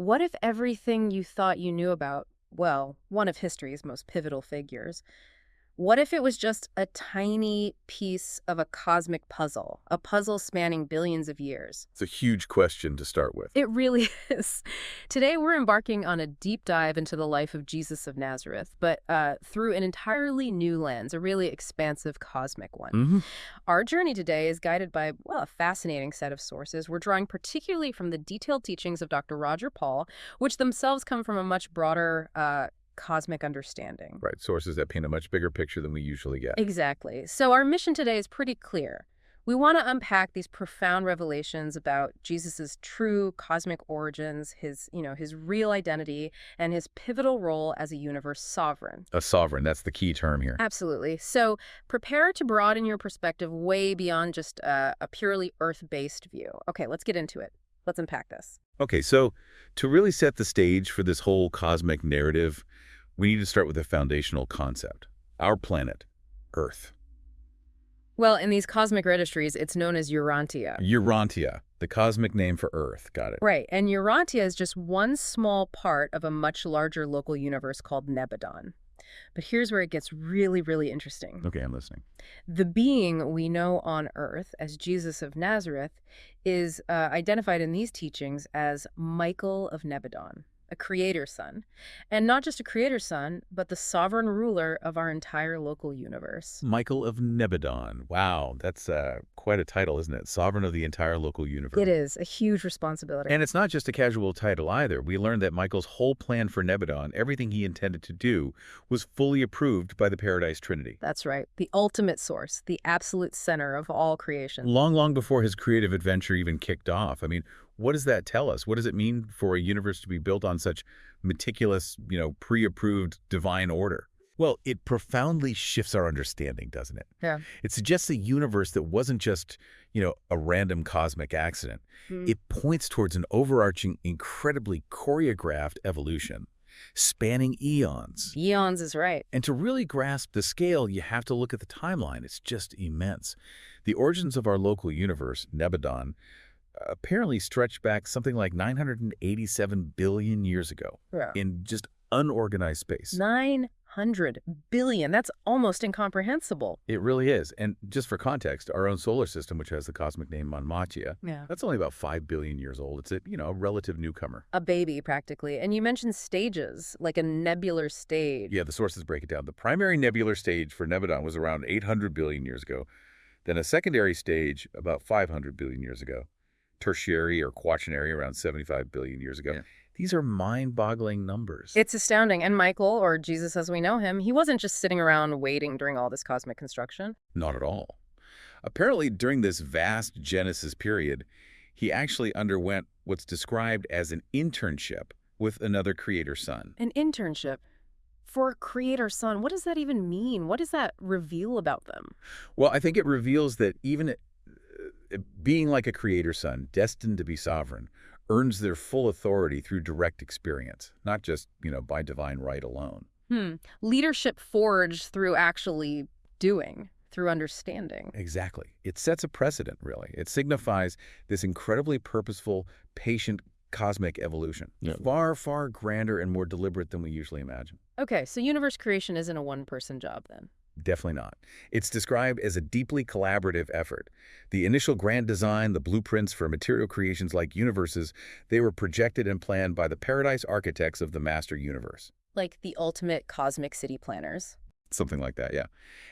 What if everything you thought you knew about, well, one of history's most pivotal figures, what if it was just a tiny piece of a cosmic puzzle, a puzzle spanning billions of years? It's a huge question to start with. It really is. Today, we're embarking on a deep dive into the life of Jesus of Nazareth, but through an entirely new lens, a really expansive cosmic one. Our journey today is guided by, well, a fascinating set of sources. We're drawing particularly from the detailed teachings of Dr. Roger Paul, which themselves come from a much broader cosmic understanding. Right, sources that paint a much bigger picture than we usually get. Exactly. So our mission today is pretty clear. We want to unpack these profound revelations about Jesus's true cosmic origins, his real identity, and his pivotal role as a universe sovereign. A sovereign, that's the key term here. Absolutely. So prepare to broaden your perspective way beyond just a purely Earth-based view. Okay, let's get into it. Let's unpack this. Okay, so to really set the stage for this whole cosmic narrative, we need to start with a foundational concept. Our planet, Earth. Well, in these cosmic registries, it's known as Urantia. Urantia, the cosmic name for Earth. Got it. Right, and Urantia is just one small part of a much larger local universe called Nebadon. But here's where it gets really, really interesting. Okay, I'm listening. The being we know on Earth as Jesus of Nazareth is identified in these teachings as Michael of Nebadon, a creator son. And not just a creator son, but the sovereign ruler of our entire local universe. Michael of Nebadon. Wow, that's quite a title, isn't it? Sovereign of the entire local universe. It is a huge responsibility. And it's not just a casual title either. We learned that Michael's whole plan for Nebadon, everything he intended to do, was fully approved by the Paradise Trinity. That's right. The ultimate source, the absolute center of all creation. Long, long before his creative adventure even kicked off. I mean, what does that tell us? What does it mean for a universe to be built on such meticulous, pre-approved divine order? Well, it profoundly shifts our understanding, doesn't it? Yeah. It suggests a universe that wasn't just, a random cosmic accident. It points towards an overarching, incredibly choreographed evolution, spanning eons. Eons is right. And to really grasp the scale, you have to look at the timeline. It's just immense. The origins of our local universe, Nebadon, apparently stretched back something like 987 billion years ago in just unorganized space. 900 billion. That's almost incomprehensible. It really is. And just for context, our own solar system, which has the cosmic name Manmatia, that's only about 5 billion years old. It's a relative newcomer. A baby, practically. And you mentioned stages, like a nebular stage. Yeah, the sources break it down. The primary nebular stage for Nebadon was around 800 billion years ago. Then a secondary stage about 500 billion years ago. Tertiary or quaternary around 75 billion years ago. Yeah. These are mind-boggling numbers. It's astounding. And Michael, or Jesus as we know him, he wasn't just sitting around waiting during all this cosmic construction. Not at all. Apparently, during this vast Genesis period, he actually underwent what's described as an internship with another creator son. An internship? For a creator son, what does that even mean? What does that reveal about them? Well, I think it reveals that even being like a creator son, destined to be sovereign, earns their full authority through direct experience, not just, by divine right alone. Leadership forged through actually doing, through understanding. Exactly. It sets a precedent, really. It signifies this incredibly purposeful, patient cosmic evolution. Yeah. Far, far grander and more deliberate than we usually imagine. Okay, so universe creation isn't a one-person job then. Definitely not. It's described as a deeply collaborative effort. The initial grand design, the blueprints for material creations like universes, they were projected and planned by the paradise architects of the master universe. Like the ultimate cosmic city planners. Something like that, yeah.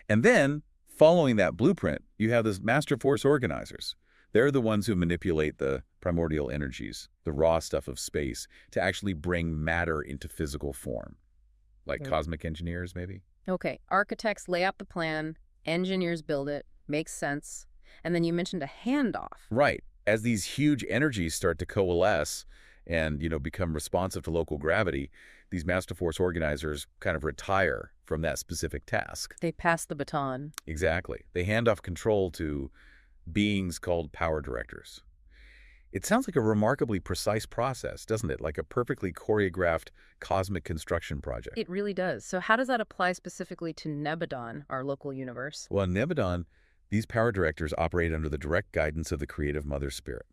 And then, following that blueprint, you have the master force organizers. They're the ones who manipulate the primordial energies, the raw stuff of space, to actually bring matter into physical form. Like cosmic engineers, maybe? Okay, architects lay out the plan, engineers build it, makes sense. And then you mentioned a handoff. Right. As these huge energies start to coalesce and, become responsive to local gravity, these master force organizers kind of retire from that specific task. They pass the baton. Exactly. They hand off control to beings called power directors. It sounds like a remarkably precise process, doesn't it? Like a perfectly choreographed cosmic construction project. It really does. So how does that apply specifically to Nebadon, our local universe? Well, in Nebadon, these power directors operate under the direct guidance of the creative Mother Spirit.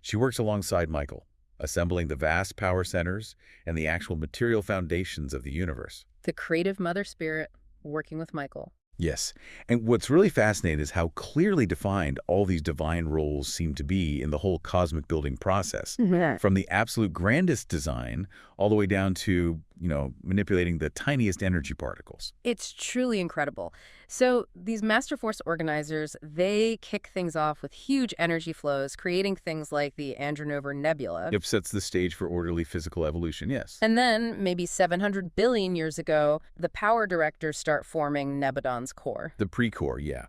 She works alongside Michael, assembling the vast power centers and the actual material foundations of the universe. The creative mother spirit working with Michael. Yes, and what's really fascinating is how clearly defined all these divine roles seem to be in the whole cosmic building process. Yeah. From the absolute grandest design all the way down to, manipulating the tiniest energy particles. It's truly incredible. So these Master Force organizers, they kick things off with huge energy flows, creating things like the Andronover Nebula. It sets the stage for orderly physical evolution, yes. And then, maybe 700 billion years ago, the power directors start forming Nebadon's core. The pre-core, yeah.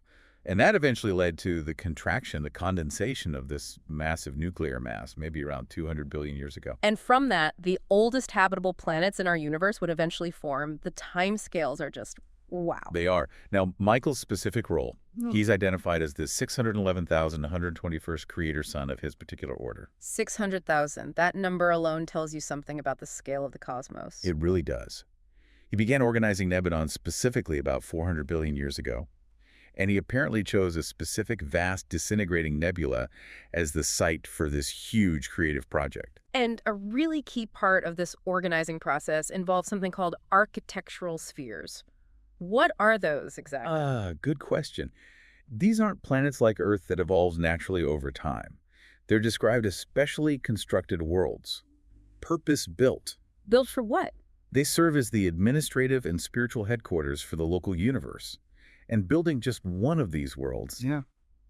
And that eventually led to the contraction, the condensation of this massive nuclear mass, maybe around 200 billion years ago. And from that, the oldest habitable planets in our universe would eventually form. The timescales are just wow. They are. Now, Michael's specific role, he's identified as the 611,121st creator son of his particular order. 600,000. That number alone tells you something about the scale of the cosmos. It really does. He began organizing Nebadon specifically about 400 billion years ago. And he apparently chose a specific vast disintegrating nebula as the site for this huge creative project. And a really key part of this organizing process involves something called architectural spheres. What are those exactly? Good question. These aren't planets like Earth that evolves naturally over time. They're described as specially constructed worlds, purpose-built. Built for what? They serve as the administrative and spiritual headquarters for the local universe. And building just one of these worlds,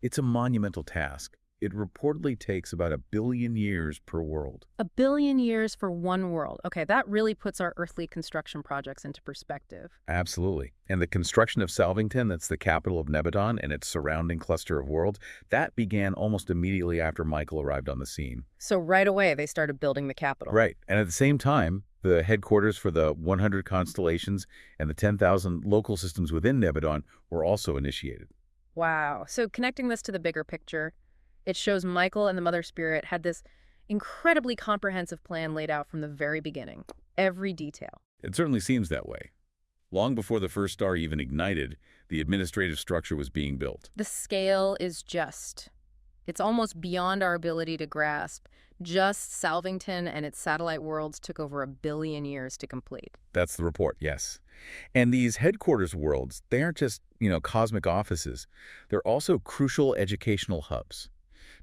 it's a monumental task. It reportedly takes about 1 billion years per world. 1 billion years for one world. Okay, that really puts our earthly construction projects into perspective. Absolutely. And the construction of Salvington, that's the capital of Nebadon, and its surrounding cluster of worlds, that began almost immediately after Michael arrived on the scene. So right away, they started building the capital. Right. And at the same time, the headquarters for the 100 constellations and the 10,000 local systems within Nebadon were also initiated. Wow. So connecting this to the bigger picture, it shows Michael and the Mother Spirit had this incredibly comprehensive plan laid out from the very beginning. Every detail. It certainly seems that way. Long before the first star even ignited, the administrative structure was being built. The scale is it's almost beyond our ability to grasp. Just Salvington and its satellite worlds took over 1 billion years to complete. That's the report, yes. And these headquarters worlds, they aren't just, cosmic offices. They're also crucial educational hubs,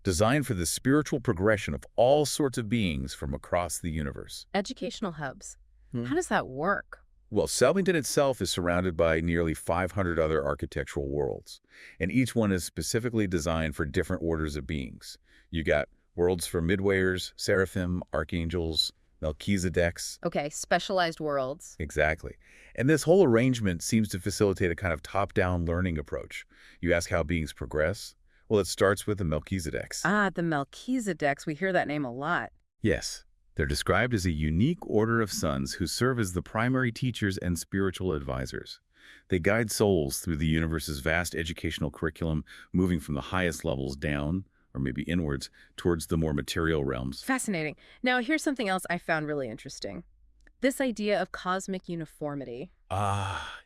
designed for the spiritual progression of all sorts of beings from across the universe. Educational hubs. How does that work? Well, Salvington itself is surrounded by nearly 500 other architectural worlds, and each one is specifically designed for different orders of beings. You got worlds for midwayers, seraphim, archangels, Melchizedeks. Okay, specialized worlds. Exactly. And this whole arrangement seems to facilitate a kind of top-down learning approach. You ask how beings progress? Well, it starts with the Melchizedeks. The Melchizedeks. We hear that name a lot. Yes. They're described as a unique order of sons who serve as the primary teachers and spiritual advisors. They guide souls through the universe's vast educational curriculum, moving from the highest levels down, or maybe inwards, towards the more material realms. Fascinating. Now, here's something else I found really interesting. This idea of cosmic uniformity.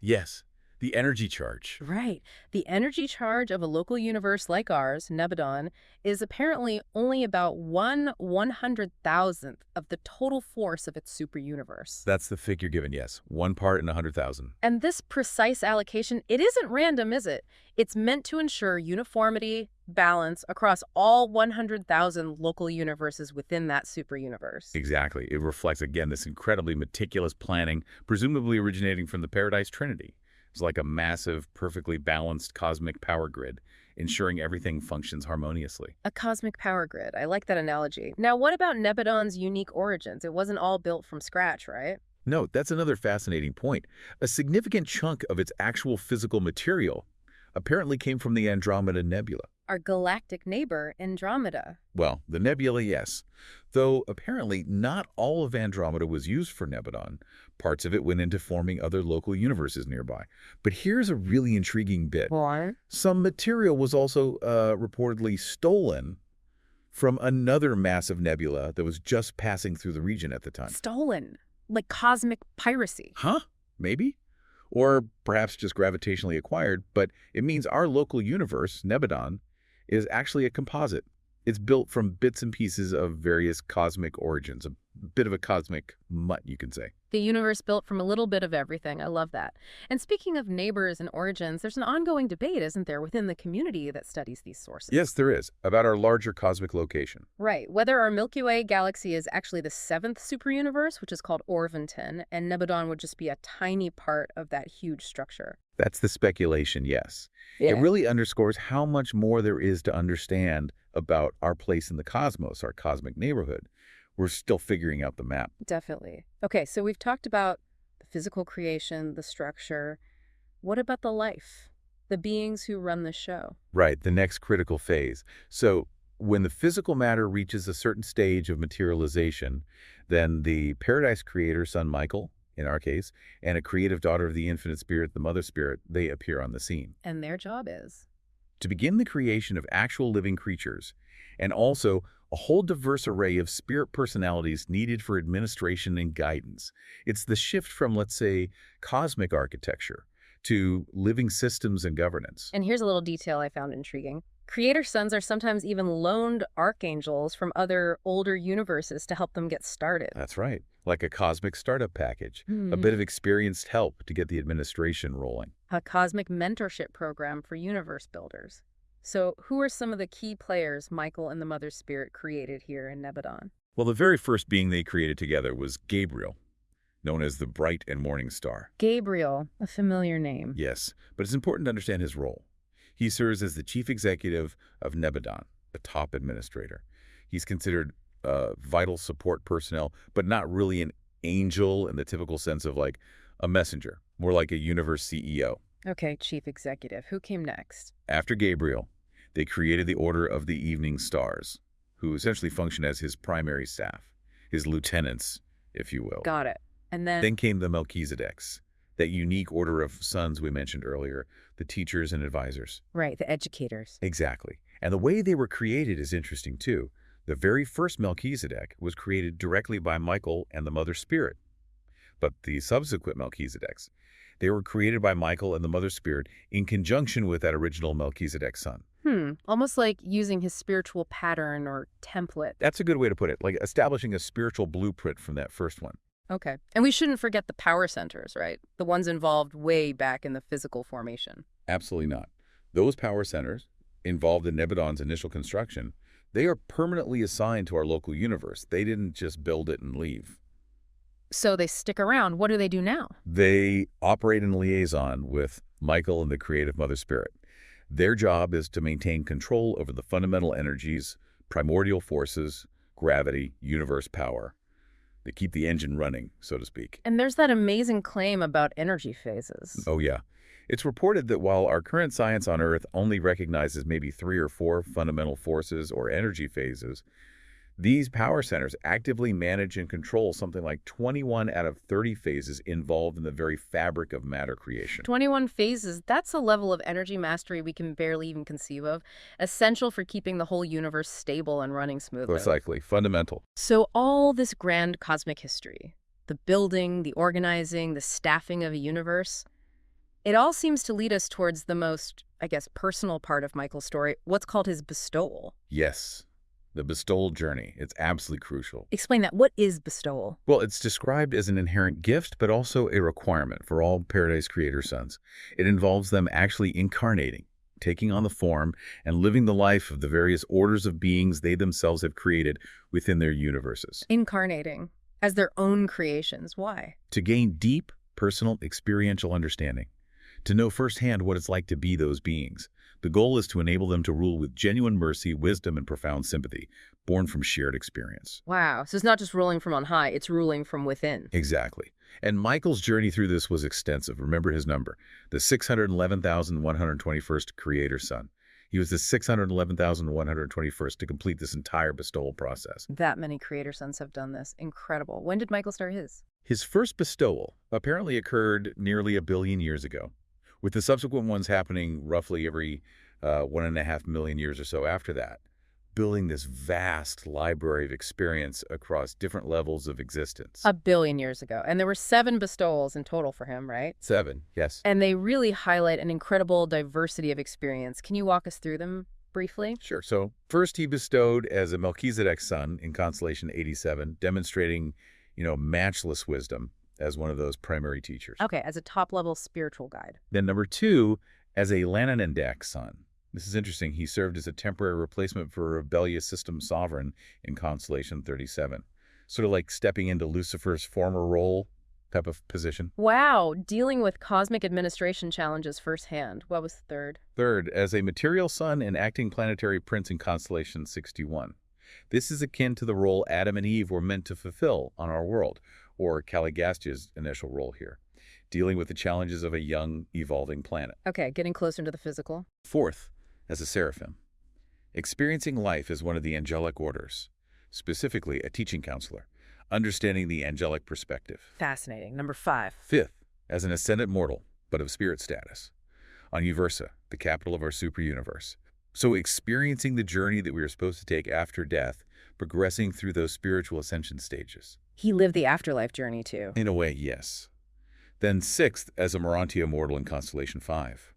Yes. The energy charge. Right. The energy charge of a local universe like ours, Nebadon, is apparently only about 1/100,000th of the total force of its super-universe. That's the figure given, yes. 1 part in 100,000. And this precise allocation, it isn't random, is it? It's meant to ensure uniformity, balance across all 100,000 local universes within that super-universe. Exactly. It reflects, again, this incredibly meticulous planning, presumably originating from the Paradise Trinity. It's like a massive, perfectly balanced cosmic power grid, ensuring everything functions harmoniously. A cosmic power grid. I like that analogy. Now, what about Nebadon's unique origins? It wasn't all built from scratch, right? No, that's another fascinating point. A significant chunk of its actual physical material apparently came from the Andromeda Nebula. Our galactic neighbor, Andromeda. Well, the nebula, yes. Though apparently not all of Andromeda was used for Nebadon. Parts of it went into forming other local universes nearby. But here's a really intriguing bit. What? Some material was also reportedly stolen from another massive nebula that was just passing through the region at the time. Stolen? Like cosmic piracy? Huh? Maybe? Or perhaps just gravitationally acquired, but it means our local universe, Nebadon, is actually a composite. It's built from bits and pieces of various cosmic origins, a bit of a cosmic mutt, you can say. The universe built from a little bit of everything. I love that. And speaking of neighbors and origins, there's an ongoing debate, isn't there, within the community that studies these sources? Yes, there is, about our larger cosmic location. Right. Whether our Milky Way galaxy is actually the seventh superuniverse, which is called Orvonton, and Nebadon would just be a tiny part of that huge structure. That's the speculation, yes. Yeah. It really underscores how much more there is to understand about our place in the cosmos, our cosmic neighborhood. We're still figuring out the map. Definitely. Okay, so we've talked about the physical creation, the structure. What about the life? The beings who run the show? Right, the next critical phase. So when the physical matter reaches a certain stage of materialization, then the Paradise Creator, Son Michael, in our case, and a creative daughter of the Infinite Spirit, the Mother Spirit, they appear on the scene. And their job is? To begin the creation of actual living creatures, and also a whole diverse array of spirit personalities needed for administration and guidance. It's the shift from, let's say, cosmic architecture to living systems and governance. And here's a little detail I found intriguing. Creator sons are sometimes even loaned archangels from other older universes to help them get started. That's right. Like a cosmic startup package, a bit of experienced help to get the administration rolling. A cosmic mentorship program for universe builders. So who are some of the key players Michael and the Mother Spirit created here in Nebadon? Well, the very first being they created together was Gabriel, known as the Bright and Morning Star. Gabriel, a familiar name. Yes, but it's important to understand his role. He serves as the chief executive of Nebadon, the top administrator. He's considered vital support personnel, but not really an angel in the typical sense of like a messenger, more like a universe CEO. Okay, chief executive. Who came next? After Gabriel, they created the Order of the Evening Stars, who essentially function as his primary staff, his lieutenants, if you will. Got it. And Then came the Melchizedeks, that unique order of sons we mentioned earlier, the teachers and advisors. Right, the educators. Exactly. And the way they were created is interesting, too. The very first Melchizedek was created directly by Michael and the Mother Spirit. But the subsequent Melchizedeks, they were created by Michael and the Mother Spirit in conjunction with that original Melchizedek son. Almost like using his spiritual pattern or template. That's a good way to put it, like establishing a spiritual blueprint from that first one. Okay. And we shouldn't forget the power centers, right? The ones involved way back in the physical formation. Absolutely not. Those power centers, involved in Nebadon's initial construction, they are permanently assigned to our local universe. They didn't just build it and leave. So they stick around. What do they do now? They operate in liaison with Michael and the creative Mother Spirit. Their job is to maintain control over the fundamental energies, primordial forces, gravity, universe power. They keep the engine running, so to speak. And there's that amazing claim about energy phases. Oh, yeah. It's reported that while our current science on Earth only recognizes maybe 3 or 4 fundamental forces or energy phases, these power centers actively manage and control something like 21 out of 30 phases involved in the very fabric of matter creation. 21 phases, that's a level of energy mastery we can barely even conceive of, essential for keeping the whole universe stable and running smoothly. Precisely. Fundamental. So all this grand cosmic history, the building, the organizing, the staffing of a universe, it all seems to lead us towards the most, I guess, personal part of Michael's story, what's called his bestowal. Yes. The bestowal journey. It's absolutely crucial. Explain that. What is bestowal? Well, it's described as an inherent gift, but also a requirement for all Paradise Creator sons. It involves them actually incarnating, taking on the form, and living the life of the various orders of beings they themselves have created within their universes. Incarnating as their own creations. Why? To gain deep, personal, experiential understanding. To know firsthand what it's like to be those beings. The goal is to enable them to rule with genuine mercy, wisdom, and profound sympathy, born from shared experience. Wow. So it's not just ruling from on high, it's ruling from within. Exactly. And Michael's journey through this was extensive. Remember his number, the 611,121st Creator Son. He was the 611,121st to complete this entire bestowal process. That many Creator Sons have done this. Incredible. When did Michael start his? His first bestowal apparently occurred nearly 1 billion years ago, with the subsequent ones happening roughly every 1.5 million years or so after that, building this vast library of experience across different levels of existence. 1 billion years ago. And there were 7 bestowals in total for him, right? 7, yes. And they really highlight an incredible diversity of experience. Can you walk us through them briefly? Sure. So first he bestowed as a Melchizedek's son in constellation 87, demonstrating, matchless wisdom as one of those primary teachers. Okay, as a top-level spiritual guide. Then number two, as a Lananandak's son. This is interesting. He served as a temporary replacement for a rebellious system sovereign in constellation 37. Sort of like stepping into Lucifer's former role type of position. Wow, dealing with cosmic administration challenges firsthand. What was the third? Third, as a material son and acting planetary prince in constellation 61. This is akin to the role Adam and Eve were meant to fulfill on our world, or Caligastia's initial role here, dealing with the challenges of a young, evolving planet. Okay, getting closer to the physical. Fourth, as a seraphim, experiencing life as one of the angelic orders, specifically a teaching counselor, understanding the angelic perspective. Fascinating. Number 5. Fifth, as an ascendant mortal, but of spirit status, on Uversa, the capital of our super-universe. So experiencing the journey that we are supposed to take after death, progressing through those spiritual ascension stages. He lived the afterlife journey, too. In a way, yes. Then sixth, as a Urantia mortal in constellation 5.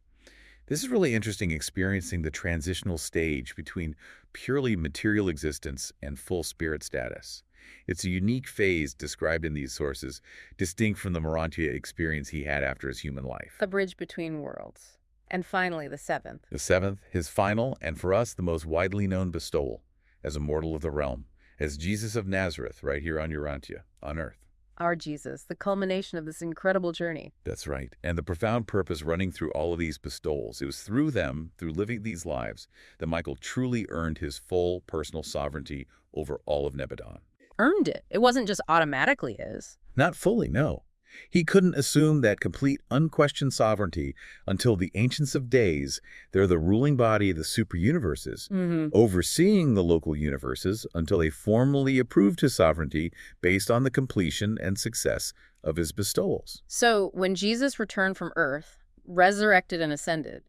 This is really interesting, experiencing the transitional stage between purely material existence and full spirit status. It's a unique phase described in these sources, distinct from the Urantia experience he had after his human life. A bridge between worlds. And finally, the 7th. The 7th, his final, and for us, the most widely known bestowal, as a mortal of the realm, as Jesus of Nazareth, right here on Urantia, on Earth. Our Jesus, the culmination of this incredible journey. That's right. And the profound purpose running through all of these bestowals, it was through them, through living these lives, that Michael truly earned his full personal sovereignty over all of Nebadon. Earned it. It wasn't just automatically his. Not fully, no. He couldn't assume that complete, unquestioned sovereignty until the Ancients of Days, they're the ruling body of the super-universes, overseeing the local universes until they formally approved his sovereignty based on the completion and success of his bestowals. So when Jesus returned from Earth, resurrected and ascended,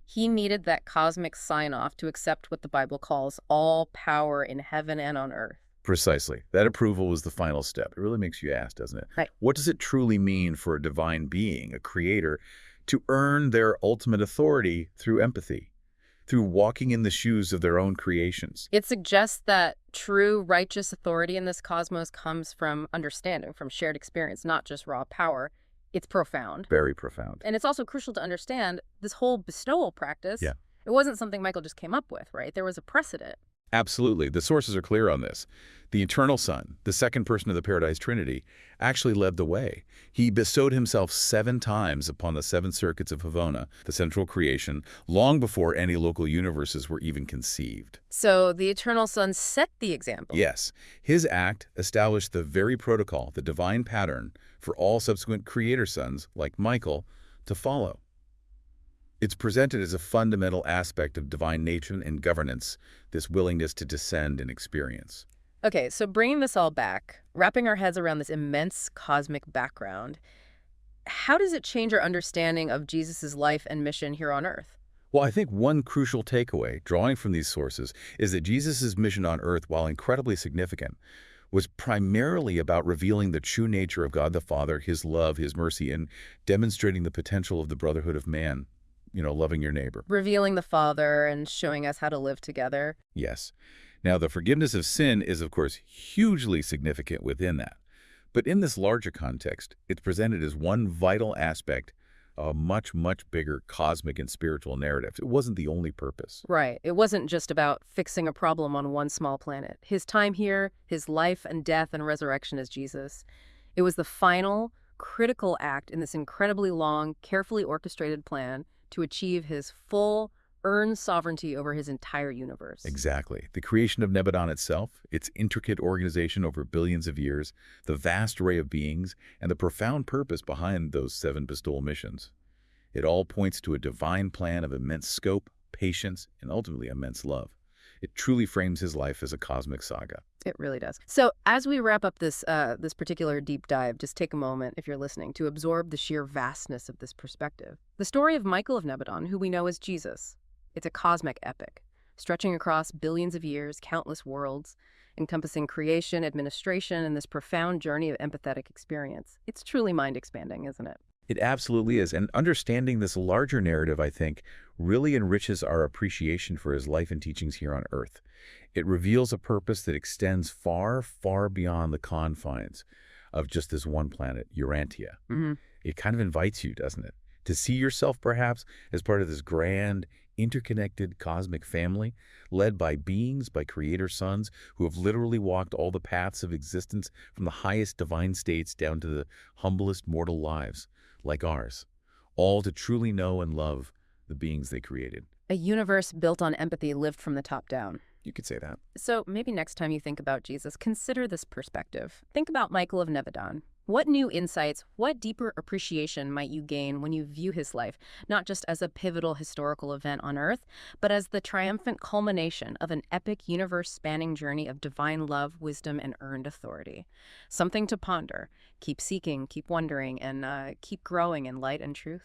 he needed that cosmic sign-off to accept what the Bible calls all power in heaven and on earth. Precisely. That approval was the final step. It really makes you ask, doesn't it? Right. What does it truly mean for a divine being, a creator, to earn their ultimate authority through empathy, through walking in the shoes of their own creations? It suggests that true righteous authority in this cosmos comes from understanding, from shared experience, not just raw power. It's profound. Very profound. And it's also crucial to understand this whole bestowal practice. Yeah. It wasn't something Michael just came up with, right? There was a precedent. Absolutely. The sources are clear on this. The Eternal Son, the second person of the Paradise Trinity, actually led the way. He bestowed himself 7 times upon the 7 circuits of Havona, the central creation, long before any local universes were even conceived. So the Eternal Son set the example. Yes. His act established the very protocol, the divine pattern, for all subsequent creator sons, like Michael, to follow. It's presented as a fundamental aspect of divine nature and governance, this willingness to descend in experience. Okay, so bringing this all back, wrapping our heads around this immense cosmic background, how does it change our understanding of Jesus' life and mission here on Earth? Well, I think one crucial takeaway, drawing from these sources, is that Jesus' mission on Earth, while incredibly significant, was primarily about revealing the true nature of God the Father, his love, his mercy, and demonstrating the potential of the brotherhood of man. Loving your neighbor. Revealing the Father and showing us how to live together. Yes. Now, the forgiveness of sin is, of course, hugely significant within that. But in this larger context, it's presented as one vital aspect of a much, much bigger cosmic and spiritual narrative. It wasn't the only purpose. Right. It wasn't just about fixing a problem on one small planet. His time here, his life and death and resurrection as Jesus, it was the final, critical act in this incredibly long, carefully orchestrated plan to achieve his full, earned sovereignty over his entire universe. Exactly. The creation of Nebadon itself, its intricate organization over billions of years, the vast array of beings, and the profound purpose behind those 7 bestowal missions. It all points to a divine plan of immense scope, patience, and ultimately immense love. It truly frames his life as a cosmic saga. It really does. So as we wrap up this particular deep dive, just take a moment, if you're listening, to absorb the sheer vastness of this perspective. The story of Michael of Nebadon, who we know as Jesus, it's a cosmic epic, stretching across billions of years, countless worlds, encompassing creation, administration, and this profound journey of empathetic experience. It's truly mind-expanding, isn't it? It absolutely is. And understanding this larger narrative, I think, really enriches our appreciation for his life and teachings here on Earth. It reveals a purpose that extends far, far beyond the confines of just this one planet, Urantia. It kind of invites you, doesn't it, to see yourself perhaps as part of this grand, interconnected cosmic family led by beings, by creator sons who have literally walked all the paths of existence from the highest divine states down to the humblest mortal lives, like ours, all to truly know and love the beings they created. A universe built on empathy lived from the top down. You could say that. So maybe next time you think about Jesus, consider this perspective. Think about Michael of Nebadon. What new insights, what deeper appreciation might you gain when you view his life, not just as a pivotal historical event on Earth, but as the triumphant culmination of an epic universe-spanning journey of divine love, wisdom, and earned authority? Something to ponder. Keep seeking, keep wondering, and keep growing in light and truth.